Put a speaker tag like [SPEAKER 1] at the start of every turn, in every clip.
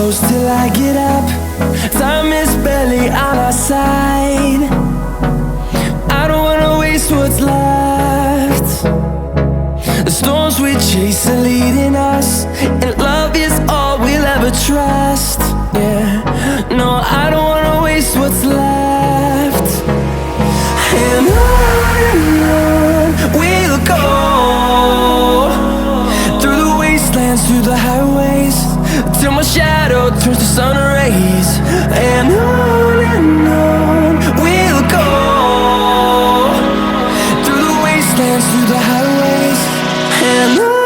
[SPEAKER 1] close till I get up. Time is barely on our side. I don't wanna waste what's left. The storms we chase are leading us, and love is all we'll ever trust. Yeah, no, I don't wanna waste what's left. And on we'll go, through the wastelands, through the highways, till my shadow turns to sun rays. And on we'll go, through the wastelands, through the highways, and on.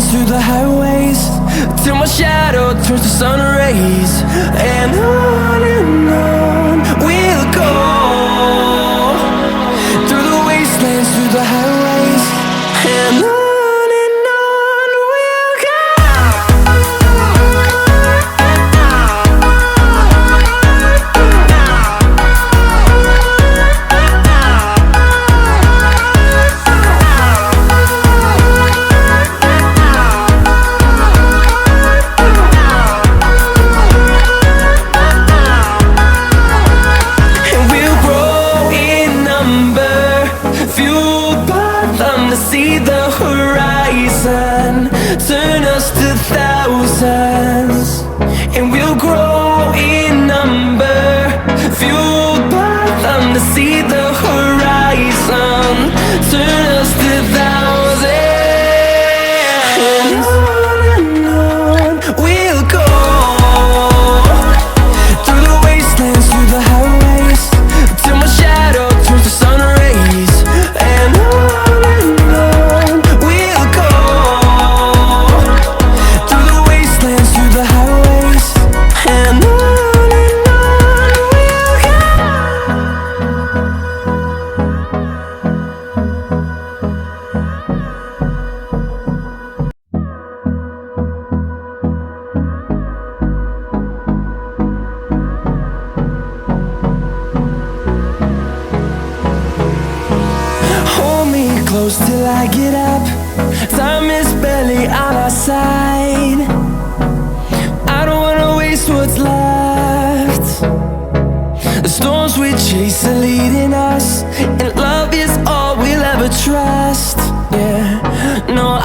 [SPEAKER 1] Through the highways, till my shadow turns to sun rays. And on we'll go, through the wastelands, through the highways, and on. See the horizon turn us to thousands, and we'll grow in number, fueled by them. To see the horizon turn us to thousands, and on we'll go, through the wastelands, through the highways, till my shadow turns to sun rays. And on close till I get up. Time is barely on our side. I don't wanna waste what's left. The storms we chase are leading us, and love is all we'll ever trust. Yeah, no,